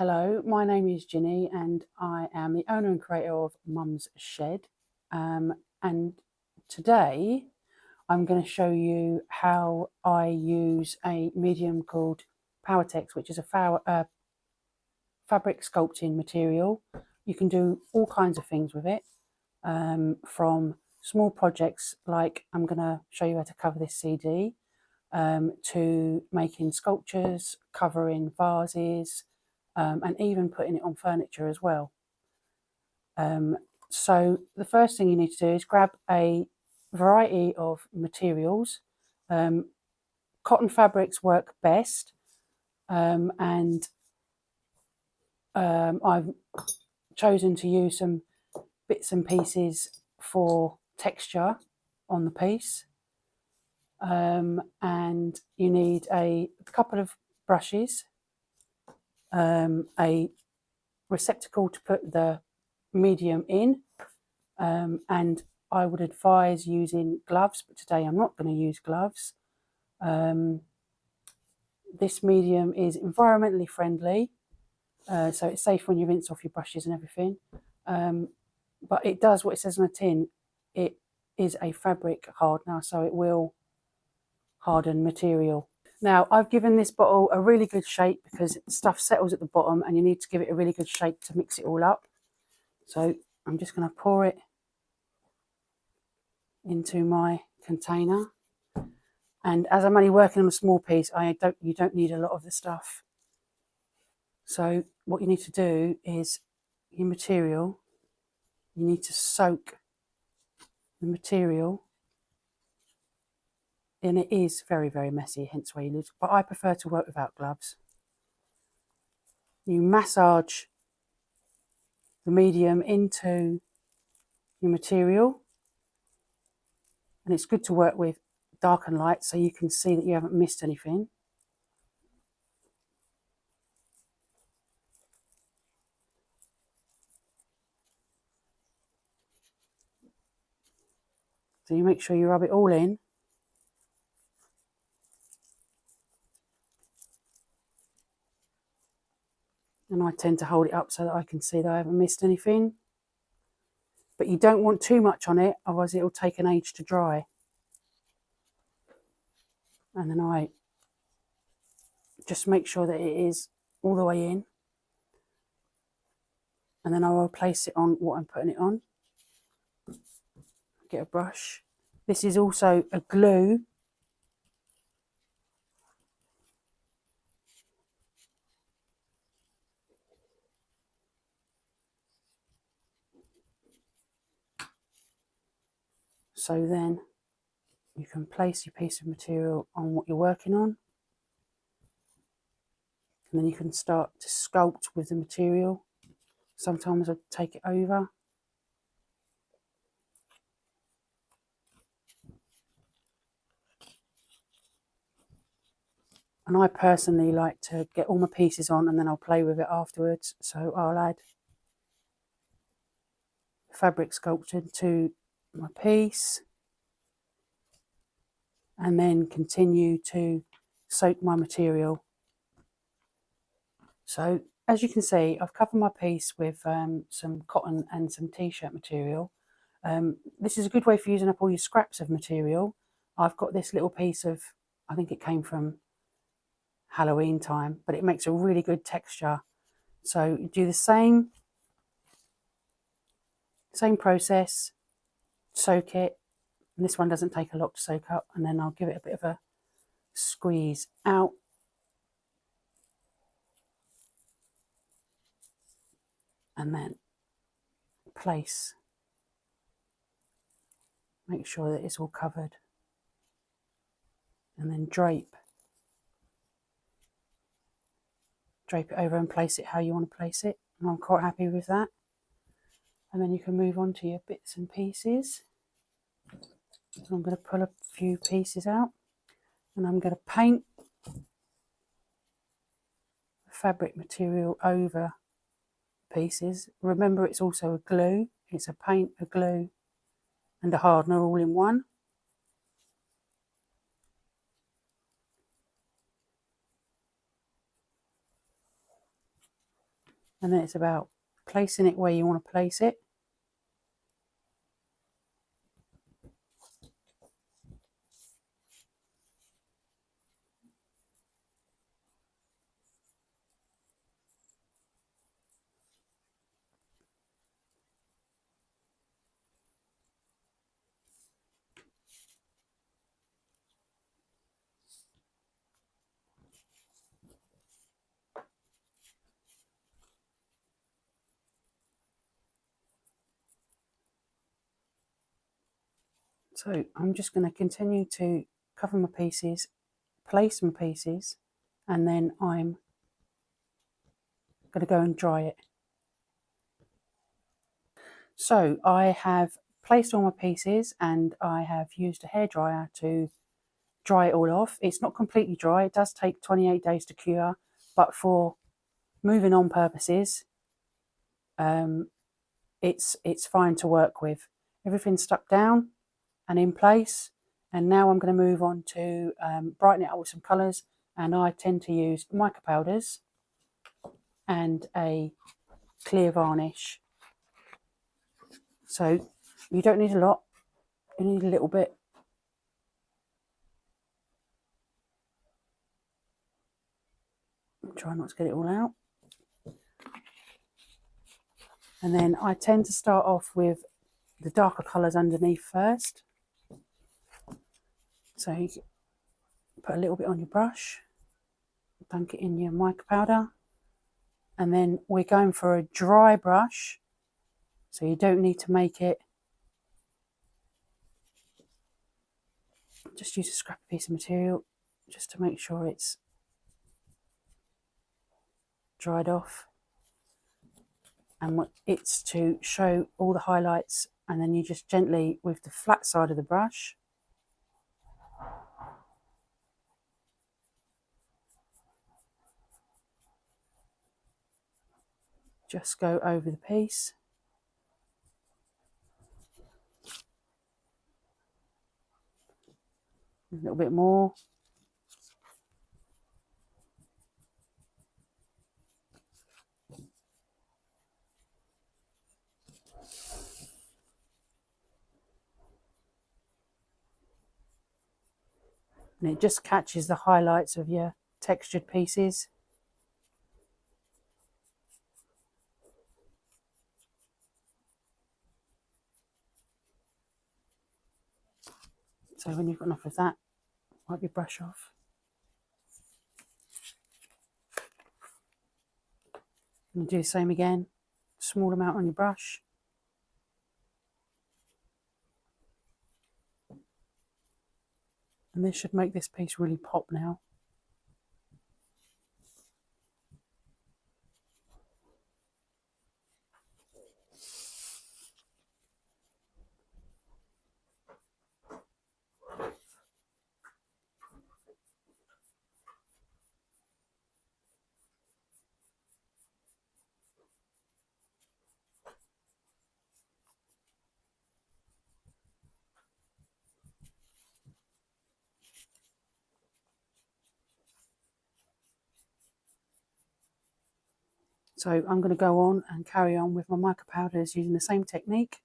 Hello, my name is Ginny and I am the owner and creator of Mum's Shed. And today I'm going to show you how I use a medium called Powertex, which is a fabric sculpting material. You can do all kinds of things with it, from small projects like I'm going to show you how to cover this CD, to making sculptures, covering vases, and even putting it on furniture as well. So the first thing you need to do is grab a variety of materials. Cotton fabrics work best, and I've chosen to use some bits and pieces for texture on the piece. And you need a couple of brushes, a receptacle to put the medium in, and I would advise using gloves, but today I'm not going to use gloves. This medium is environmentally friendly, so it's safe when you rinse off your brushes and everything, but it does what it says on the tin. It is a fabric hardener, so it will harden material. Now, I've given this bottle a really good shape because stuff settles at the bottom and you need to give it a really good shape to mix it all up. So I'm just going to pour it into my container. And as I'm only working on a small piece, you don't need a lot of the stuff. So what you need to do is your material, you need to soak the material. And it is very, very messy, hence why you lose. But I prefer to work without gloves. You massage the medium into your material. And it's good to work with dark and light so you can see that you haven't missed anything. So you make sure you rub it all in. And I tend to hold it up so that I can see that I haven't missed anything. But you don't want too much on it, otherwise it will take an age to dry. And then I just make sure that it is all the way in. And then I will place it on what I'm putting it on. Get a brush. This is also a glue. So then you can place your piece of material on what you're working on. And then you can start to sculpt with the material. Sometimes I take it over. And I personally like to get all my pieces on and then I'll play with it afterwards. So I'll add fabric sculpture to my piece and then continue to soak my material. So as you can see, I've covered my piece with some cotton and some t-shirt material. This is a good way for using up all your scraps of material. I've got this little piece of, I think it came from Halloween time, but it makes a really good texture. So you do the same process, soak it, and this one doesn't take a lot to soak up, and then I'll give it a bit of a squeeze out. And then place, make sure that it's all covered, and then drape it over and place it how you want to place it, and I'm quite happy with that. And then you can move on to your bits and pieces. So I'm going to pull a few pieces out and I'm going to paint fabric material over pieces. Remember, it's also a glue. It's a paint, a glue and a hardener all in one. And then it's about placing it where you want to place it. So I'm just going to continue to cover my pieces, place my pieces, and then I'm going to go and dry it. So I have placed all my pieces and I have used a hairdryer to dry it all off. It's not completely dry, it does take 28 days to cure, but for moving on purposes, it's fine to work with. Everything's stuck down and in place, and now I'm going to move on to brighten it up with some colours, and I tend to use mica powders and a clear varnish. So you don't need a lot, you need a little bit. Try not to get it all out. And then I tend to start off with the darker colours underneath first. So you put a little bit on your brush, dunk it in your mica powder, and then we're going for a dry brush, so you don't need to make it. Just use a scrappy piece of material just to make sure it's dried off. And it's to show all the highlights, and then you just gently, with the flat side of the brush, just go over the piece. A little bit more. And it just catches the highlights of your textured pieces. So when you've got enough of that, wipe your brush off. And do the same again, small amount on your brush. And this should make this piece really pop now. So I'm going to go on and carry on with my mica powders using the same technique.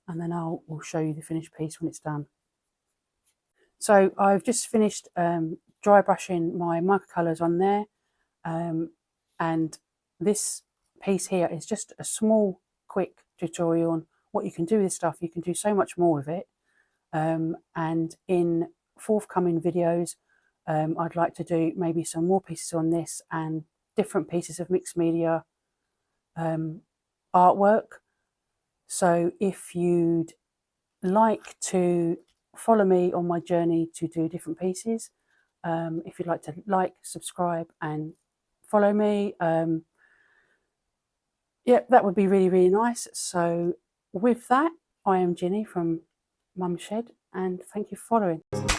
And then we'll show you the finished piece when it's done. So I've just finished dry brushing my mica colours on there. And this piece here is just a small, quick tutorial on what you can do with this stuff. You can do so much more with it. And in forthcoming videos, I'd like to do maybe some more pieces on this and different pieces of mixed media artwork. So if you'd like to follow me on my journey to do different pieces, if you'd like to like, subscribe and follow me, yeah, that would be really, really nice. So with that, I am Ginny from Mum's Shed, and thank you for following.